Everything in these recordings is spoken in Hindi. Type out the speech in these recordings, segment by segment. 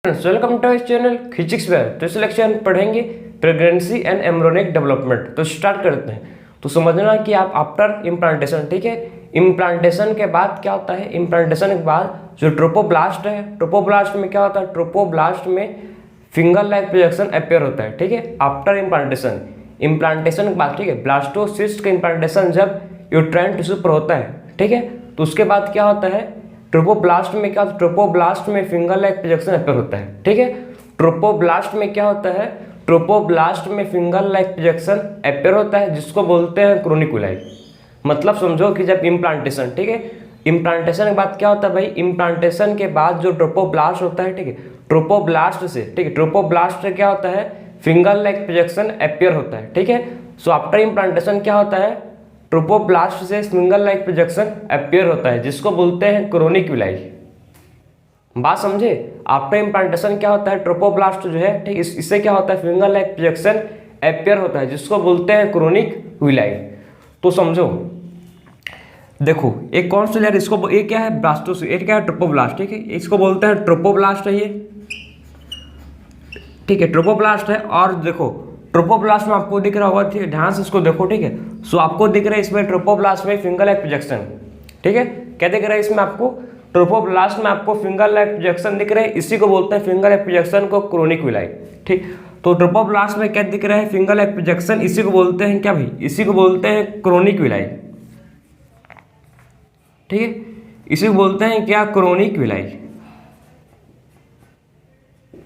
वेलकम टू इस चैनल फिजिक्स वेयर। तो इस लेक्चर में पढ़ेंगे प्रेगनेंसी एंड एम्ब्रियोनिक डेवलपमेंट। तो स्टार्ट करते हैं। तो समझना कि आप आफ्टर इम्प्लांटेशन, ठीक है, इम्प्लांटेशन के बाद क्या होता है, इम्प्लांटेशन के बाद जो ट्रोपोब्लास्ट है, ट्रोपोब्लास्ट में क्या होता है, ट्रोपोब्लास्ट में फिंगर लाइक प्रोजेक्शन अपेयर होता है, ठीक है, आफ्टर इम्प्लांटेशन। इम्प्लांटेशन के बाद, ठीक है, ब्लास्टोसिस्ट का इम्प्लांटेशन जब यूट्राइन टिश्यू पर होता है, ठीक है, तो उसके बाद क्या होता है, ट्रोपोब्लास्ट में क्या, ट्रोपोब्लास्ट में फिंगर लाइक प्रोजेक्शन अपेयर होता है, ठीक है। ट्रोपोब्लास्ट में क्या होता है, ट्रोपोब्लास्ट में फिंगर लाइक प्रोजेक्शन अपेयर होता है, जिसको बोलते हैं क्रोनिकुलाई। मतलब समझो कि जब इम्प्लांटेशन, ठीक है, इम्प्लांटेशन के बाद क्या होता है भाई, इम्प्लांटेशन के बाद जो ट्रोपोब्लास्ट होता है, ठीक है, ट्रोपोब्लास्ट से, ठीक है, ट्रोपोब्लास्ट से क्या होता है, फिंगर लाइक प्रोजेक्शन अपेयर होता है, ठीक है। सो आफ्टर इम्प्लांटेशन क्या होता है, ट्रोपोब्लास्ट से फिंगर लाइक प्रोजेक्शन अपेयर होता है, जिसको बोलते हैं क्रोनिकुलाई। बात समझे, आफ्टर इम्प्लांटेशन क्या होता है, ट्रोपोब्लास्ट जो है, ठीक, इससे क्या होता है, फिंगर लाइक प्रोजेक्शन अपेयर होता है, जिसको बोलते हैं क्रोनिकुलाई। तो समझो, देखो एक कौन सा लेयर, इसको ये क्या है, ब्लास्टोसिस्ट, ये क्या है, ट्रोपोब्लास्ट, ठीक है, इसको बोलते हैं ट्रोपोब्लास्ट है ये, ठीक है, ट्रोपोब्लास्ट है। और देखो ट्रोपोब्लास्ट में आपको दिख रहा होगा, ठीक है, ध्यान से इसको देखो, ठीक है। सो आपको दिख रहा है इसमें ट्रोपोब्लास्ट में फिंगर लाइक प्रोजेक्शन, ठीक है, क्या दिख रहा है इसमें आपको, ट्रोपोब्लास्ट में आपको फिंगर लाइक प्रोजेक्शन दिख रहे हैं, इसी को बोलते हैं फिंगर लाइक प्रोजेक्शन को क्रोनिकुलाई, ठीक। तो ट्रोपोब्लास्ट में क्या दिख रहा है, फिंगर लाइक प्रोजेक्शन, इसी को बोलते हैं क्या भाई, इसी को बोलते हैं क्रोनिकुलाई, ठीक है, इसी को बोलते हैं क्या, क्रोनिकुलाई,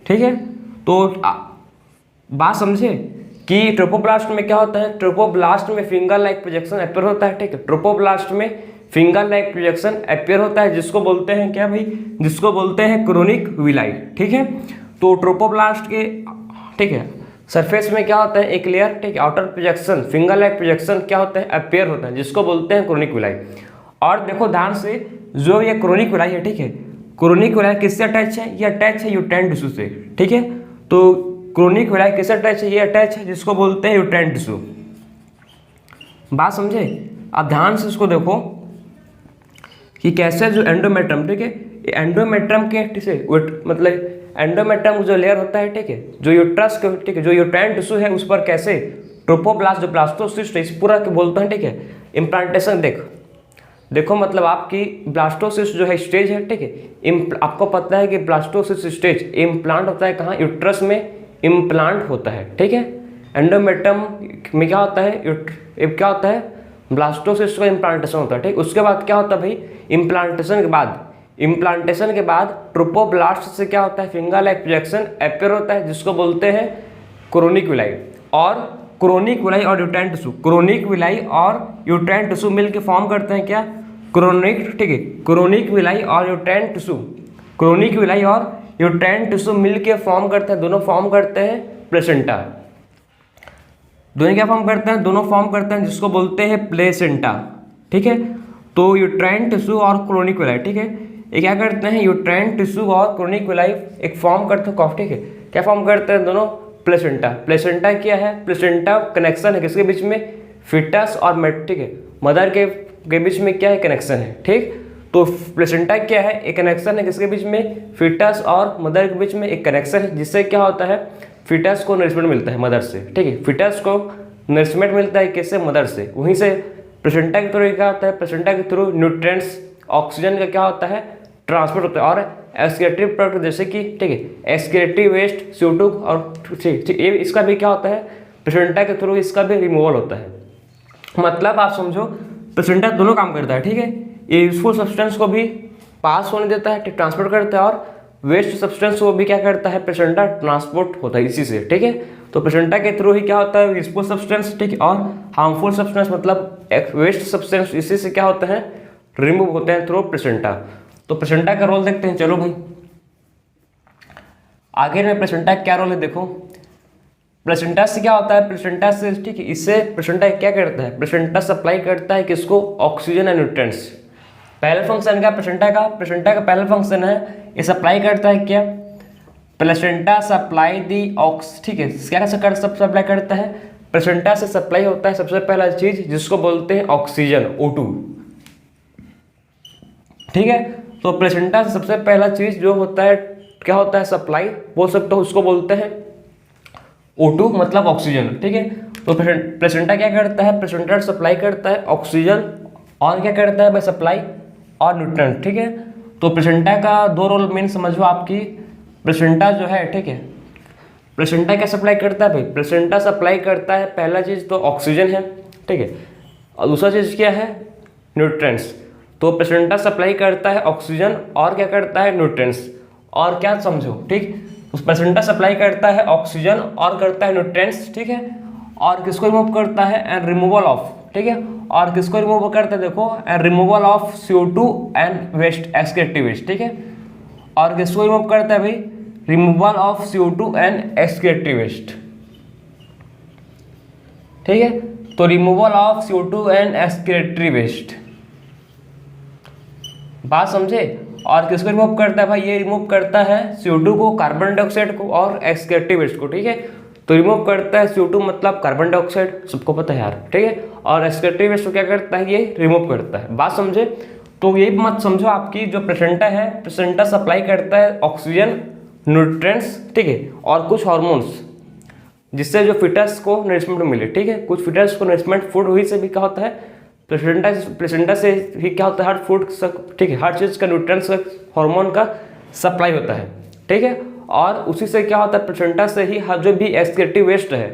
ठीक है। तो बात समझे कि ट्रोपोब्लास्ट में क्या होता है, ट्रोपोब्लास्ट में फिंगर लाइक प्रोजेक्शन अपेयर होता है, ठीक है, ट्रोपोब्लास्ट में फिंगर लाइक प्रोजेक्शन अपेयर होता है, जिसको बोलते हैं क्या भाई, जिसको बोलते हैं क्रोनिकुलाई, ठीक है। तो ट्रोपोब्लास्ट के, ठीक है, सरफेस में क्या होता है, एक लेयर, ठीक है, outer projection finger like projection क्या होता है, अपेयर होता है, जिसको बोलते हैं क्रोनिकुलाई। और देखो ध्यान से, जो ये क्रोनिकुलाई है, ठीक है, क्रोनिकुलाई किससे अटैच है, ये अटैच है यूट्राइन टिश्यू से, ठीक है। तो क्रोनिकुलाई किससे अटैच है, ये अटैच है, जिसको बोलते हैं यूट्राइन टिश्यू। बात समझे, अब ध्यान से इसको देखो कि कैसे जो एंडोमेट्रम, ठीक है, एंडोमेट्रम के, ठीक है, मतलब एंडोमेट्रम जो लेयर होता है, ठीक है, जो यूट्रस के, ठीक है, जो यूट्राइन टिश्यू है, उस पर कैसे ट्रोपोब्लास्ट जो ब्लास्टोसिस्ट है, इस पूरा के बोलते हैं, ठीक है, इम्प्लांटेशन। देखो मतलब आपकी ब्लास्टोसिस्ट जो है स्टेज है, ठीक है, आपको पता है कि ब्लास्टोसिस्ट स्टेज इम्प्लांट होता है कहाँ, यूट्रस में इम्प्लांट होता है, ठीक है। एंडोमेट्रम में क्या होता है, क्या होता है, ब्लास्टोसिस्ट का इम्प्लांटेशन होता है, ठीक। उसके बाद क्या होता है भाई, इम्प्लांटेशन के बाद ट्रोपोब्लास्ट से क्या होता है, फिंगर लाइक प्रोजेक्शन अपेयर होता है, जिसको बोलते हैं क्रोनिकुलाई। और क्रोनिकुलाई और यूट्राइन टिश्यू, क्रोनिकुलाई और यूट्राइन टिश्यू मिलकर फॉर्म करते हैं क्या, क्रोनिक, ठीक है, क्रोनिकुलाई और यूट्राइन टिश्यू, क्रोनिकुलाई और यूट्राइन टिश्यू मिलकर फॉर्म करते हैं, दोनों फॉर्म करते हैं प्लेसेंटा। दोनों क्या फॉर्म करते हैं, दोनों फॉर्म करते हैं, जिसको बोलते हैं प्लेसेंटा, ठीक है। तो यूट्राइन टिश्यू और क्रोनिकुलाई, ठीक है, ये क्या करते हैं, यूट्राइन टिश्यू और क्रोनिकुलाई एक फॉर्म करते हैं, ठीक है, क्या फॉर्म करते हैं, दोनों प्लेसेंटा। प्लेसेंटा क्या है, प्लेसेंटा कनेक्शन है किसके बीच में, फिटस और ठीक है, मदर के बीच में क्या है, कनेक्शन है, ठीक। तो प्लेसेंटा क्या है, एक कनेक्शन है किसके बीच में, फिटस और मदर के बीच में एक कनेक्शन है, जिससे क्या होता है, फिटस को नरिशमेंट मिलता है मदर से, ठीक है, फिटस को नरिशमेंट मिलता है किससे, मदर से। वहीं से प्लेसेंटा के थ्रू क्या होता है, प्लेसेंटा के थ्रू न्यूट्रिएंट्स, ऑक्सीजन का क्या होता है, ट्रांसपोर्ट होता है। और एक्सक्रीटरी प्रोडक्ट जैसे कि, ठीक है, एक्सक्रीटरी वेस्ट, CO2 और ठीक, ये इसका भी क्या होता है, प्लेसेंटा के थ्रू इसका भी रिमूवल होता है। मतलब आप समझो प्लेसेंटा दोनों काम करता है, ठीक है, ये यूजफुल सब्सटेंस को भी पास होने देता है, ट्रांसपोर्ट करता है, और वेस्ट सब्सटेंस को भी क्या करता है, प्लेसेंटा ट्रांसपोर्ट होता है इसी से, ठीक है। तो प्लेसेंटा के थ्रू ही क्या होता है, यूजफुल सब्सटेंस, ठीक है, और हार्मफुल सब्सटेंस मतलब वेस्ट सब्सटेंस इसी से क्या होता है, रिमूव होते हैं थ्रू प्लेसेंटा। तो प्लेसेंटा का रोल देखते हैं, चलो भाई आगे में प्लेसेंटा क्या रोल है, देखो प्लेसेंटा से क्या होता है, प्लेसेंटा से, ठीक है, इससे प्लेसेंटा क्या करता है, प्लेसेंटा सप्लाई करता है किसको, ऑक्सीजन एंड न्यूट्रिएंट्स। पहला फंक्शन का प्लेसेंटा का पहला फंक्शन है, ये सप्लाई करता है क्या, प्लेसेंटा सप्लाई दी ऑक्स, ठीक है, क्या सप्लाई करता है, प्लेसेंटा से सप्लाई होता है सबसे पहला चीज, जिसको बोलते हैं ऑक्सीजन, O2, ठीक है। तो प्लेसेंटा से सबसे पहला चीज जो होता है क्या होता है सप्लाई बोल सकते हो, उसको बोलते हैं O2 मतलब ऑक्सीजन, ठीक है। तो प्लेसेंटा क्या करता है, प्लेसेंटा सप्लाई करता है ऑक्सीजन और क्या करता है भाई सप्लाई और न्यूट्रिएंट, ठीक है। तो प्लेसेंटा का दो रोल मेन समझो आपकी, प्लेसेंटा जो है, ठीक है, प्लेसेंटा क्या सप्लाई करता है भाई, प्लेसेंटा सप्लाई करता है पहला चीज़ तो ऑक्सीजन है, ठीक है, और दूसरा चीज़ क्या है न्यूट्रिएंट्स। तो प्लेसेंटा सप्लाई करता है ऑक्सीजन और क्या करता है न्यूट्रिएंट्स, और क्या समझो, ठीक, उस प्लेसेंटा सप्लाई करता है ऑक्सीजन और करता है न्यूट्रिएंट्स, ठीक है, और किसको रिमूव करता है एंड रिमूवल ऑफ, ठीक है, और किसको रिमूव करता है देखो and removal of CO2 and waste excretive waste, ठीक है, और किसको रिमूव करता है भाई removal of CO2 and excretive waste, ठीक है। तो removal of CO2 and excretory waste, बात समझे। और किसको रिमूव करता है भाई, ये रिमूव करता है CO2 को, कार्बन डाइऑक्साइड को और एक्सक्रीटिव वेस्ट को, ठीक है। तो रिमूव करता है CO2 मतलब कार्बन डाइऑक्साइड, सबको पता है यार, ठीक है, और एक्सक्रीटिव वेस्ट को क्या करता है ये रिमूव करता है, बात समझे। तो ये मत समझो आपकी जो प्लेसेंटा है, प्लेसेंटा सप्लाई करता है ऑक्सीजन, न्यूट्रिएंट्स, ठीक है, और कुछ हार्मोन्स जिससे जो फिटस को नरिशमेंट मिले, ठीक है, कुछ फिटस को नरिशमेंट फूड हुई से भी क्या होता है प्लेसेंटा से ही क्या होता है हर फूड, ठीक है, हर चीज़ का न्यूट्रिएंट्स हार्मोन का सप्लाई होता है, ठीक है, और उसी से क्या होता है प्लेसेंटा से ही जो भी एक्सक्रीटिव वेस्ट है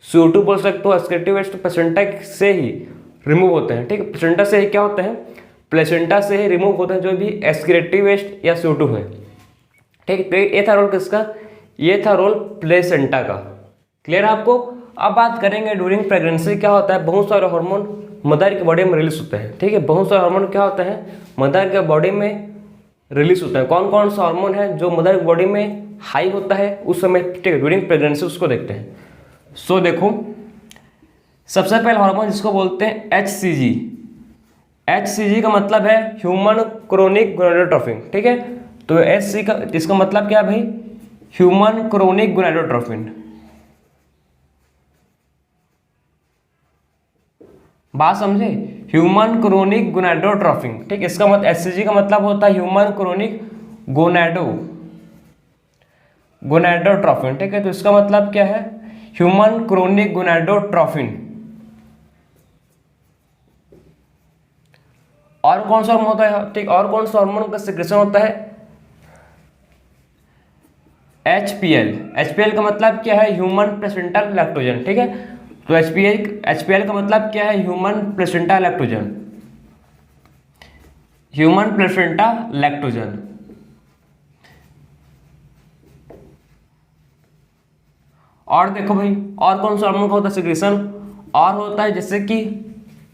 CO2 बोल सकते हो, एक्सक्रीटिव वेस्ट प्लेसेंटा से ही रिमूव होते हैं, ठीक है, प्लेसेंटा से ही क्या होते हैं, प्लेसेंटा से ही रिमूव होते हैं जो भी एक्सक्रीटिव वेस्ट या CO2 है, ठीक है। ये था रोल किसका, ये था रोल प्लेसेंटा का, क्लियर है आपको। अब बात करेंगे ड्यूरिंग प्रेगनेंसी क्या होता है, बहुत सारे हार्मोन मदर के बॉडी में रिलीज होते हैं, ठीक है, बहुत सारे हार्मोन क्या होते हैं मदर के बॉडी में रिलीज होते हैं। कौन कौन सा हार्मोन है जो मदर की बॉडी में हाई होता है उस समय, ठीक है, ड्यूरिंग प्रेगनेंसी, उसको देखते हैं। सो देखो सबसे पहले हार्मोन जिसको बोलते हैं HCG। HCG का मतलब है ह्यूमन क्रोनिक गोनाडोट्रोपिन, ठीक है। तो HCG का इसका मतलब क्या है भाई, ह्यूमन क्रोनिक गोनाडोट्रोपिन, बात समझे, ह्यूमन क्रोनिक गोनाडोट्रोपिन, ठीक, इसका मतलब HCG का मतलब होता है ह्यूमन क्रोनिक गोनाडोट्रोपिन, ठीक है। तो इसका मतलब क्या है ह्यूमन क्रोनिक गोनाडोट्रोपिन। और कौन सा हार्मोन होता है, ठीक, और कौन सा हार्मोन का सिक्रेशन होता है HPL का मतलब क्या है ह्यूमन प्लेसेंटल लैक्टोजन, ठीक है। तो HPL का मतलब क्या है human placenta lactogen, human placenta lactogen. और देखो भाई और कौन सा हार्मोन का होता है सिक्रेशन, और होता है जैसे कि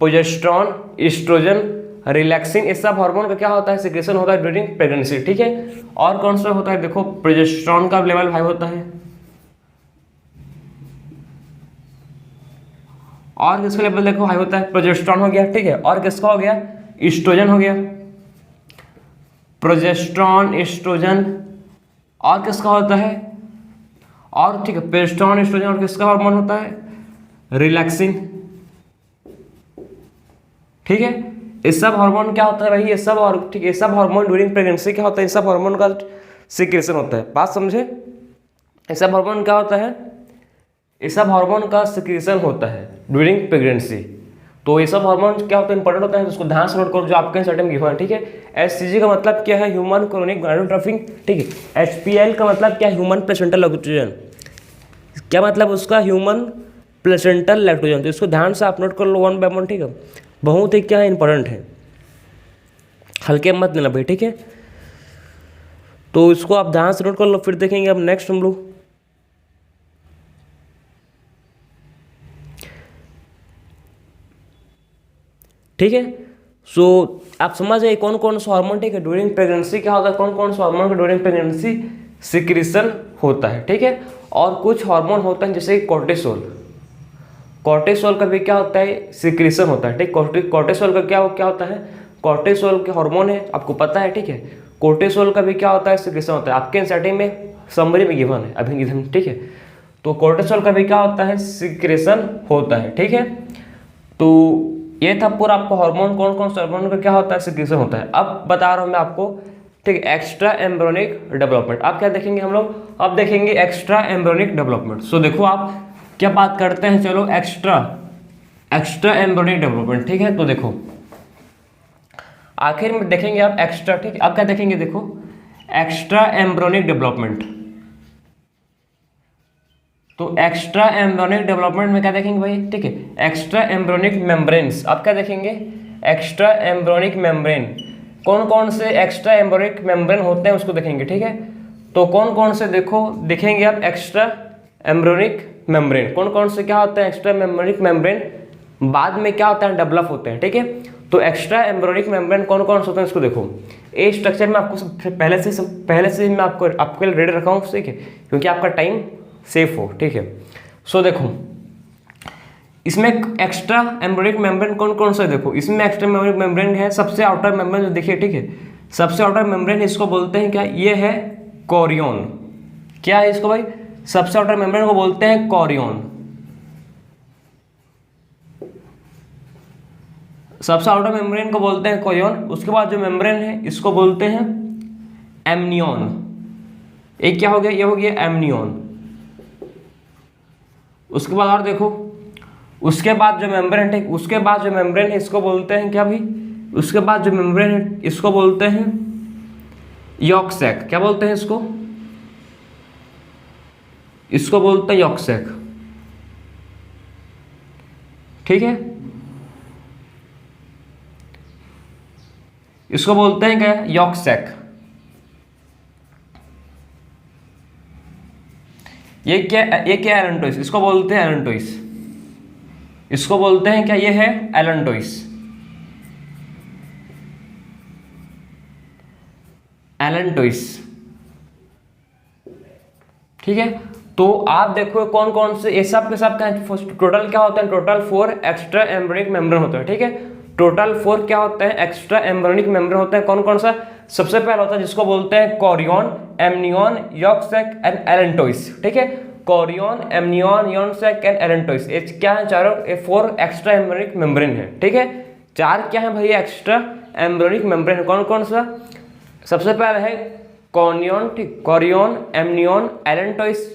प्रोजेस्टेरॉन, एस्ट्रोजन, रिलैक्सिन, इस सब हार्मोन का क्या होता है सिक्रेशन होता है ड्यूरिंग प्रेगनेंसी, ठीक है। और कौन सा होता है देखो प्रोजेस्टेरॉन का लेवल हाई होता है, और किसका लेवल देखो हाई होता है, प्रोजेस्टेरॉन हो गया, ठीक है, और किसका हो गया एस्ट्रोजन हो गया, प्रोजेस्टेरॉन, एस्ट्रोजन, और किसका होता है, और ठीक है प्रोजेस्टेरॉन, एस्ट्रोजन, और किसका हार्मोन होता है रिलैक्सिन, ठीक है। ये सब हार्मोन क्या होता है भाई, ये सब, और ठीक है, ये सब हार्मोन ड्यूरिंग प्रेगनेंसी क्या होता है, ये सब हार्मोन का सिक्रेशन होता है, बात समझे। ये सब हार्मोन क्या होता है, ये सब हार्मोन का सिक्रेशन होता है ड्यूरिंग प्रेगनेंसी। तो ये सब हार्मोन क्या होता है इंपॉर्टेंट होता है, उसको ध्यान से नोट करो जो आपके सर्टेन गिवन है, ठीक है। HCG का मतलब क्या है ह्यूमन क्रोनिक गोनाडोट्रोपिन, ठीक है। HPL का मतलब क्या है ह्यूमन प्लेसेंटल लैक्टोजन, क्या मतलब उसका ह्यूमन प्लेसेंटल लैक्टोजन। तो इसको ध्यान से आप नोट कर लो वन बाय वन, ठीक है, बहुत ही क्या है इंपॉर्टेंट है, हल्के मत लेना भाई, ठीक है। तो इसको आप ध्यान से नोट कर लो, फिर देखेंगे अब नेक्स्ट हम लोग। ठीक है, सो आप समझ गए कौन कौन सा हार्मोन, ठीक है, ड्यूरिंग प्रेगनेंसी क्या होता है, कौन कौन सा हार्मोन का ड्यूरिंग प्रेगनेंसी सिक्रेशन होता है, ठीक है। और कुछ हार्मोन होता है जैसे कोर्टिसोल, कोर्टिसोल का भी क्या होता है सिक्रेशन होता है, ठीक। कोर्टिसोल का क्या होता है, कोर्टिसोल के हार्मोन है आपको पता है, ठीक है। कोर्टिसोल का भी क्या होता है सिक्रेशन होता है, आपके एनसीईआरटी में समरी में गिवन है अभी गिवन, ठीक है। तो कोर्टिसोल का भी क्या होता है सिक्रेशन होता है, ठीक है। तो ये था पूरा आपको हार्मोन, कौन कौन सा हार्मोन का क्या होता है सिक्रेशन होता है। अब बता रहा हूँ मैं आपको ठीक है, एक्स्ट्रा एम्ब्रियोनिक डेवलपमेंट। आप क्या देखेंगे हम लोग, अब देखेंगे एक्स्ट्रा एम्ब्रियोनिक डेवलपमेंट। सो देखो आप क्या बात करते हैं, चलो एक्स्ट्रा एम्ब्रियोनिक डेवलपमेंट, ठीक है। तो देखो आखिर में देखेंगे आप एक्स्ट्रा, ठीक है, आप क्या देखेंगे, देखो एक्स्ट्रा एम्ब्रियोनिक डेवलपमेंट। तो एक्स्ट्रा एम्ब्रियोनिक डेवलपमेंट में क्या देखेंगे भाई, ठीक है, एक्स्ट्रा एम्ब्रियोनिक मेम्ब्रेन्स। आप क्या देखेंगे, एक्स्ट्रा एम्ब्रियोनिक मेम्ब्रेन। कौन कौन से एक्स्ट्रा एम्ब्रियोनिक मेम्ब्रेन होते हैं उसको देखेंगे, ठीक है। तो कौन कौन से देखो देखेंगे आप एक्स्ट्रा एम्ब्रियोनिक मेम्ब्रेन, कौन कौन से क्या होते हैं एक्स्ट्रा एम्ब्रियोनिक मेम्ब्रेन, बाद में क्या होता है डेवलप होते हैं, ठीक है। तो एक्स्ट्रा एम्ब्रियोनिक मेम्ब्रेन कौन कौन से होते हैं इसको देखो। ए स्ट्रक्चर में आपको पहले से मैं आपके लिए रेडी रखा हूँ, ठीक है, क्योंकि आपका टाइम सेफ हो, ठीक है। सो देखो इसमें एक्स्ट्रा एम्ब्रियोनिक मेम्ब्रेन कौन कौन सा, देखो इसमें एक्स्ट्रा एम्ब्रियोनिक मेम्ब्रेन है, सबसे आउटर मेम्ब्रेन जो देखिए, ठीक है, सबसे आउटर मेम्ब्रेन इसको बोलते हैं क्या, ये है कोरियन। क्या है इसको भाई, सबसे आउटर मेम्ब्रेन को बोलते हैं कोरियन। सबसे आउटर मेम्ब्रेन को बोलते हैं कोरियन। उसके बाद जो मेम्ब्रेन है इसको बोलते हैं एमनियन। एक क्या हो गया, ये हो गया एमनियन। उसके बाद और देखो, उसके बाद जो मेम्ब्रेन है, उसके बाद जो मेम्ब्रेन है इसको बोलते हैं क्या भी, उसके बाद जो मेम्ब्रेन है इसको बोलते हैं यॉर्क सैक। क्या बोलते हैं इसको, इसको बोलते हैं यॉर्क सैक, ठीक है। इसको बोलते हैं क्या, यॉर्क सैक। ये क्या एलेंटोइस, इसको बोलते हैं एलेंटोइस। इसको बोलते हैं क्या, ये है एलेंटोइस। एलेंटोइस, ठीक है। तो आप देखो कौन कौन से ये सब के सब का टोटल क्या होता है, टोटल 4 एक्स्ट्रा एम्ब्रियोनिक मेम्ब्रेन होता है, ठीक है। टोटल 4 क्या होता है, एक्स्ट्रा एम्ब्रियोनिक मेम्ब्रेन होता है। कौन कौन सा, सबसे पहला होता है जिसको बोलते हैं chorion, amnion, yolk sac and allantois, ठीक है। Chorion, amnion, yolk sac and allantois, ये क्या है, चारों 4 एक्स्ट्रा एम्ब्रियोनिक मेम्ब्रेन है, ठीक है। 4 क्या है भाई एक्स्ट्रा एम्ब्रियोनिक मेम्ब्रेन, कौन कौन सा, सबसे पहला है कोरियन, ठीक, chorion, amnion, allantois,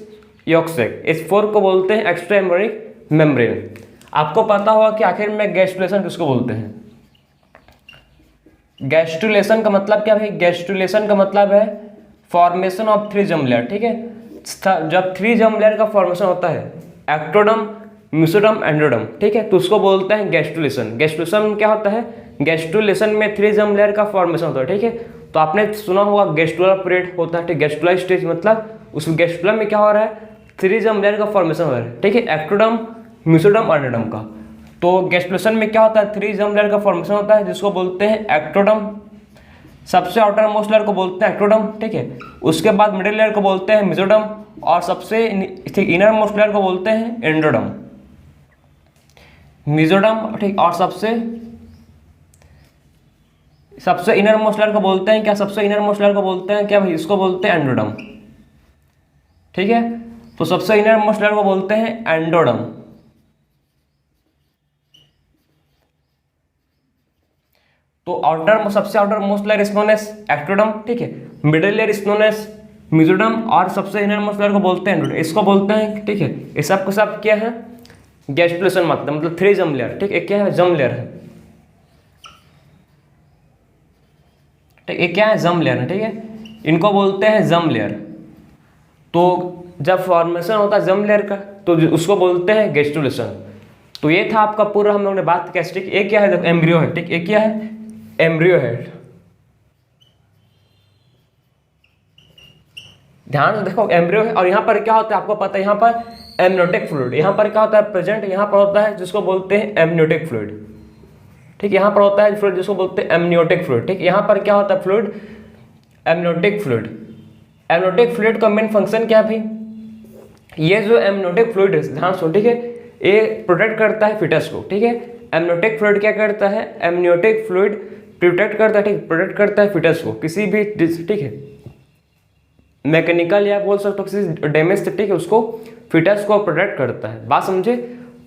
yolk sac, इस 4 को बोलते हैं एक्स्ट्रा एम्ब्रियोनिक मेम्ब्रेन। आपको पता होगा कि आखिर में गैस्ट्रुलेशन किसको बोलते हैं। गैस्ट्रुलेशन का मतलब क्या है, गैस्ट्रुलेशन का मतलब है फॉर्मेशन ऑफ 3 जर्म लेयर, ठीक है। जब 3 जर्म लेयर का फॉर्मेशन होता है, एक्टोडर्म, मेसोडर्म, एंडोडर्म, ठीक है, तो उसको बोलते हैं गैस्ट्रुलेशन। गैस्ट्रुलेशन में क्या होता है, गैस्ट्रुलेशन में 3 जर्म लेयर का फॉर्मेशन होता है, ठीक है। तो आपने सुना होगा गैस्ट्रुलर पीरियड होता है, ठीक, गैस्ट्रुलर स्टेज मतलब उस गैस्ट्रुलर में क्या हो रहा है, 3 जर्म लेयर का फॉर्मेशन हो रहा है, ठीक है, एक्टोडर्म, मेसोडर्म, एंडोडर्म का। तो गैस्ट्रुलेशन में क्या होता है, 3 जर्म लेयर का फॉर्मेशन होता है जिसको बोलते हैं एक्टोडर्म। सबसे आउटर मोस्ट लेयर को बोलते हैं एक्टोडर्म, ठीक है। उसके बाद मिडिल लेयर को बोलते हैं मेसोडर्म और सबसे इनर मोस्ट लेयर को बोलते हैं एंडोडर्म, मेसोडर्म, ठीक। और सबसे इनर मोस्ट लेयर को बोलते हैं क्या, सबसे इनर मोस्ट लेयर को बोलते हैं क्या भाई, इसको बोलते हैं एंडोडर्म, ठीक है। तो सबसे इनर मोस्ट लेयर को बोलते हैं एंडोडर्म। तो सबसे outermost layer is known as ectoderm, ठीक है। Middle layer is known as mesoderm और सबसे इनर मोस्ट लेयर को बोलते हैं एंडोडर्म, इसको बोलते हैं, ठीक है। ये सब को सब क्या है, गैस्ट्रुलेशन मतलब 3 जर्म लेयर, ठीक, एक क्या है जर्म लेयर है, ठीक, एक क्या है जर्म लेयर है, ठीक है। इनको बोलते हैं जर्म लेयर। तो जब फॉर्मेशन होता है जर्म लेयर का तो उसको बोलते हैं गैस्ट्रुलेशन। तो ये था आपका पूरा हम लोगों ने बात किया, ठीक। एक क्या है, एम्ब्रियो है, ठीक, एक क्या है, एम्ब्रियो हेड। ध्यान से देखो एम्ब्रियो है, और यहाँ पर क्या होता है आपको पता है, यहाँ पर एमनियोटिक फ्लूइड, यहाँ पर क्या होता है प्रेजेंट, यहाँ पर होता है जिसको बोलते हैं एमनियोटिक फ्लूइड, ठीक। यहाँ पर होता है फ्लूइड जिसको बोलते हैं एमनियोटिक फ्लूइड, ठीक। यहाँ पर क्या होता है fluid, amniotic fluid. Amniotic fluid का मेन फंक्शन क्या है भाई, ये जो एमनियोटिक फ्लूइड है, ध्यान सुनो, ठीक है, ये प्रोटेक्ट करता है फिटस को, ठीक है। एमनियोटिक फ्लूइड क्या करता है, एमनियोटिक फ्लूइड प्रोटेक्ट करता है, ठीक, प्रोटेक्ट करता है फिटस को किसी भी, ठीक है, मैकेनिकल या बोल सकते हो किसी डैमेज से, ठीक है, उसको फिटस को प्रोटेक्ट करता है। बात समझे।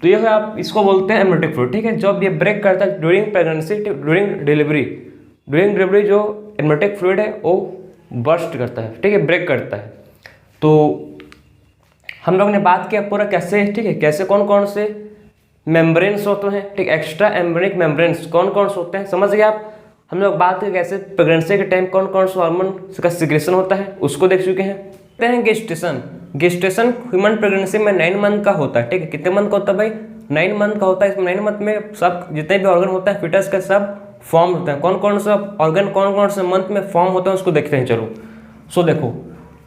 तो ये है आप इसको बोलते हैं एमनियोटिक फ्लूइड, ठीक है। जब ये ब्रेक करता है during pregnancy, during delivery, during delivery जो एम्नियोटिक फ्लूइड है वो बर्स्ट करता है, ठीक है, ब्रेक करता है। तो हम लोग ने बात किया पूरा कैसे, ठीक है, कैसे कौन कौन से मेम्ब्रेन्स होते हैं, ठीक, एक्स्ट्रा एम्ब्रियोनिक मेम्ब्रेन्स कौन कौन से होते हैं, समझ गए आप। हम लोग बात करें कैसे प्रेगनेंसी के टाइम कौन कौन सा हार्मोन का सिक्रेशन होता है, उसको देख चुके हैं। कहते हैं गेस्टेशन, गेस्टेशन ह्यूमन प्रेगनेंसी में 9 मंथ का होता है, ठीक है, कितने मंथ का होता है भाई, 9 मंथ का होता है। इसमें 9 मंथ में सब जितने भी ऑर्गन होता है फिटस के सब फॉर्म होते हैं। कौन कौन सा ऑर्गन कौन कौन से मंथ में फॉर्म होता है उसको देखते हैं, चलो। सो देखो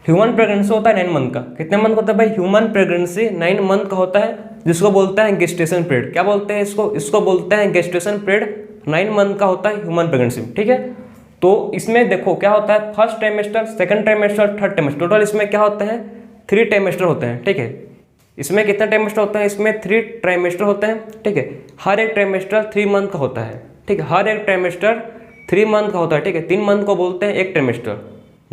ह्यूमन प्रेगनेंसी होता है 9 मंथ का, कितने मंथ का होता है भाई, ह्यूमन प्रेगनेंसी 9 मंथ का होता है, जिसको बोलते हैं गेस्टेशन पीरियड। क्या बोलते हैं इसको, इसको बोलते हैं गेस्टेशन पीरियड, 9 मंथ का होता है ह्यूमन प्रेगनेंसी, ठीक है। तो इसमें देखो क्या होता है, first trimester, second trimester, third trimester, total इसमें क्या होता है 3 ट्राइमेस्टर होते हैं, ठीक है। इसमें कितने ट्राइमेस्टर होते हैं, इसमें 3 ट्राइमेस्टर होते हैं, ठीक है। हर एक ट्राइमेस्टर 3 मंथ का होता है, ठीक है, हर एक ट्राइमेस्टर 3 मंथ का होता है, ठीक है। 3 मंथ को बोलते हैं एक ट्राइमेस्टर,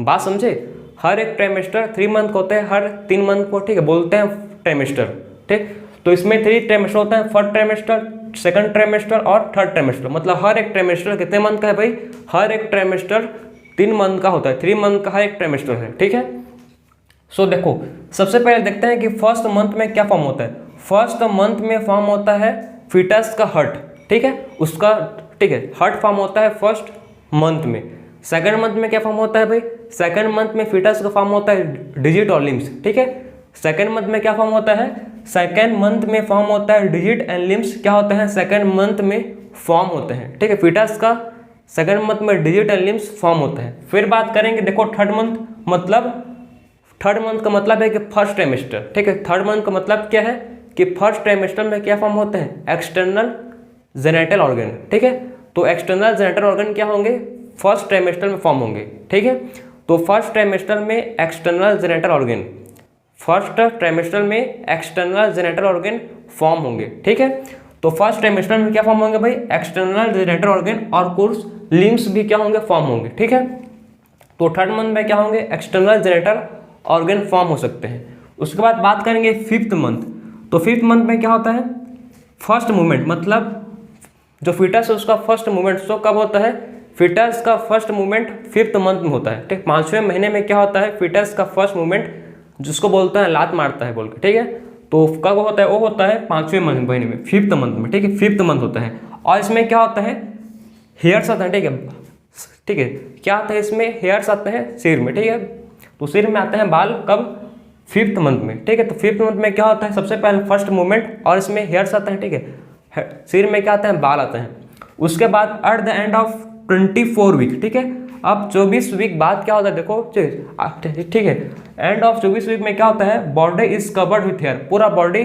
बात समझे। हर एक ट्राइमेस्टर 3 मंथ का होता है, हर 3 मंथ को, ठीक है, बोलते हैं ट्राइमेस्टर, ठीक। तो इसमें 3 ट्राइमेस्टर होता है, फर्स्ट ट्राइमेस्टर, सेकंड ट्राइमेस्टर और थर्ड ट्राइमेस्टर। मतलब हर एक ट्राइमेस्टर कितने मंथ का है भाई, हर एक ट्राइमेस्टर 3 मंथ का होता है, 3 मंथ का हर एक ट्राइमेस्टर है, ठीक है। सो देखो सबसे पहले देखते हैं कि फर्स्ट मंथ में क्या फॉर्म होता है। फर्स्ट मंथ में फॉर्म होता है फीटस का हर्ट, ठीक है, उसका, ठीक है, हर्ट फॉर्म होता है फर्स्ट मंथ में। सेकंड मंथ में क्या फॉर्म होता है भाई, सेकंड मंथ में फीटस का फॉर्म होता है डिजिट और लिम्स, ठीक है। सेकंड मंथ में क्या फॉर्म होता है, सेकंड मंथ में फॉर्म होता है डिजिट एंड लिम्स, क्या होता है सेकंड मंथ में फॉर्म होते हैं, ठीक है। फीटस का सेकंड मंथ में डिजिट एंड लिम्स फॉर्म होते हैं। फिर बात करेंगे, देखो थर्ड मंथ, मतलब थर्ड मंथ का मतलब है कि फर्स्ट ट्राइमेस्टर, ठीक है। थर्ड मंथ का मतलब क्या है कि फर्स्ट ट्राइमेस्टर में क्या फॉर्म होते हैं, एक्सटर्नल जेनेटल ऑर्गन, ठीक है। तो एक्सटर्नल जेनेटल ऑर्गन क्या होंगे, फर्स्ट ट्राइमेस्टर में फॉर्म होंगे, ठीक है। तो फर्स्ट ट्राइमेस्टर में external genital organ, first trimester में एक्सटर्नल जेनेटल ऑर्गन फॉर्म होंगे, ठीक है। तो फर्स्ट ट्राइमेस्टर में क्या फॉर्म होंगे भाई, एक्सटर्नल जेनेटल ऑर्गन और कुछ लिम्स भी क्या होंगे, फॉर्म होंगे, ठीक है। तो थर्ड मंथ में क्या होंगे, एक्सटर्नल जेनेटल ऑर्गन फॉर्म हो सकते हैं। उसके बाद बात करेंगे फिफ्थ मंथ। तो फिफ्थ मंथ में क्या होता है, फर्स्ट मूवमेंट, मतलब जो फीटस है उसका फर्स्ट मूवमेंट, सो कब होता है, फीटस का फर्स्ट मूवमेंट फिफ्थ मंथ में होता है, ठीक। 5वें महीने में क्या होता है, फीटस का फर्स्ट मूवमेंट, जिसको बोलते हैं लात मारता है बोल के, ठीक है। तो कब होता है, वो होता है 5वें महीने में, फिफ्थ मंथ में, ठीक है, फिफ्थ मंथ होता है। और इसमें क्या होता है, हेयर्स आते हैं, ठीक है, ठीक है। क्या आता है इसमें, हेयर्स आते हैं सिर में, ठीक है। तो सिर में आते हैं बाल कब, फिफ्थ मंथ में, ठीक है। तो फिफ्थ मंथ में क्या होता है, सबसे पहले फर्स्ट मूवमेंट और इसमें हेयर्स आते हैं, ठीक है, सिर में क्या आते हैं, बाल आते हैं। उसके बाद at the end of 24 week, ठीक है। अब 24 वीक बाद क्या होता है, देखो ठीक है, एंड ऑफ 24 वीक में क्या होता है, body is covered with hair, पूरा बॉडी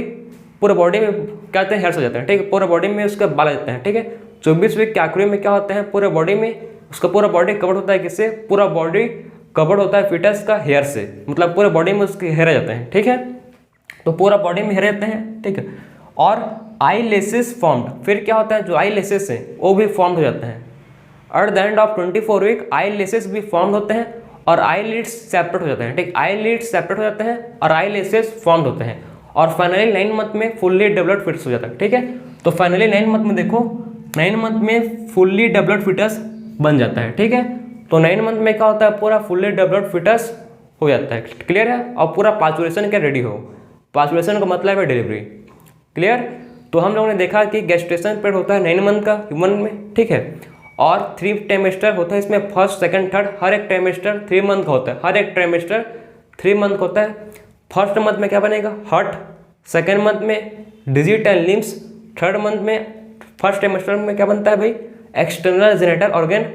में क्या होते हैं, हेयर्स हो जाते हैं, ठीक है, पूरा बॉडी में उसके बाल आ जाते हैं, ठीक है। 24 वीक के आखिरी में क्या होते हैं, पूरे बॉडी में उसका पूरा बॉडी कवर्ड होता है, किससे, पूरा बॉडी कवर्ड होता है फीटस का हेयर से, मतलब पूरे बॉडी में उसके हेयर आ जाते हैं, ठीक है। तो पूरा बॉडी में हेयर रहते हैं, ठीक है। और आई लेसेस फॉर्म्ड, फिर क्या होता है, जो आई लेसेस हैं वो भी फॉर्म हो जाते हैं। At the end of 24 week eyelashes भी फॉर्म होते हैं और आई लिड्स सेपरेट हो जाते हैं, ठीक, आई लिड्स सेपरेट हो जाते हैं और आई लेसेस फॉर्म होते हैं। और फाइनली 9 मंथ में फुल्ली डेवलप्ड फीटस हो जाता है, ठीक है। तो फाइनली 9 मंथ में देखो, 9 मंथ में फुल्ली डेवलप्ड फीटस बन जाता है, ठीक है। तो 9 मंथ में क्या होता है, पूरा फुल्ली डेवलप्ड फीटस हो जाता है, क्लियर है। और पूरा पार्चुलेशन के रेडी हो, पार्चुलेशन का मतलब है डिलीवरी, क्लियर। तो हम लोगों ने देखा कि गेस्टेशन पीरियड होता है 9 मंथ का ह्यूमन में, ठीक है। और 3 ट्राइमेस्टर होता है, इसमें फर्स्ट सेकंड थर्ड, हर एक ट्राइमेस्टर 3 मंथ का होता है, हर एक ट्राइमेस्टर 3 मंथ का होता है। फर्स्ट मंथ में क्या बनेगा, हर्ट, सेकंड मंथ में digit and limbs, third month में फर्स्ट ट्राइमेस्टर में क्या बनता है भाई, external genital organ.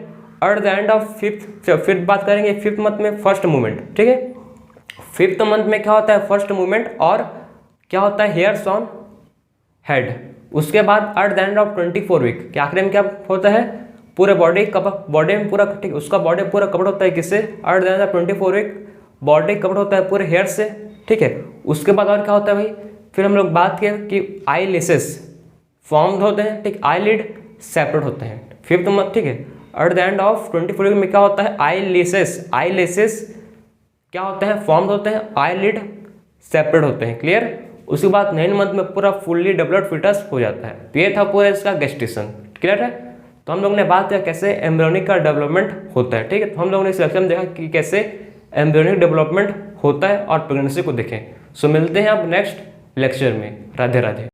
Eight the end of fifth बात करेंगे, फिफ्थ मंथ में फर्स्ट मूवमेंट, ठीक है। फिफ्थ मंथ में क्या होता है, फर्स्ट मूवमेंट और क्या होता है, हेयर्स ऑन हेड। उसके बाद at the end of 24 week के आखिरी में क्या होता है, पूरे बॉडी में पूरा, ठीक, उसका बॉडी पूरा कवर होता है, किससे, at the end of 24 week body cover होता है पूरे हेयर से, ठीक है। उसके बाद और क्या होता है भाई, फिर हम लोग बात किया कि आई लेसेस फॉर्म्ड होते हैं, ठीक, आई लिड सेपरेट होते हैं फिफ्थ मंथ, ठीक है। At the end of 24 week में क्या होता है, आई लेसेस क्या होते हैं, फॉर्म्ड होते हैं, आई लिड सेपरेट होते हैं, क्लियर। उसके बाद 9 मंथ में पूरा फुल्ली डेवलप्ड फीटस हो जाता है। तो ये था पूरा इसका गेस्टेशन, क्लियर है। तो हम लोग ने बात किया कैसे एम्ब्रियोनिक का डेवलपमेंट होता है। ठीक है, तो हम लोगों ने इस लेक्चर में देखा कि कैसे एम्ब्रियोनिक डेवलपमेंट होता है और प्रेगनेंसी को देखें। सो मिलते हैं अब नेक्स्ट लेक्चर में। राधे राधे।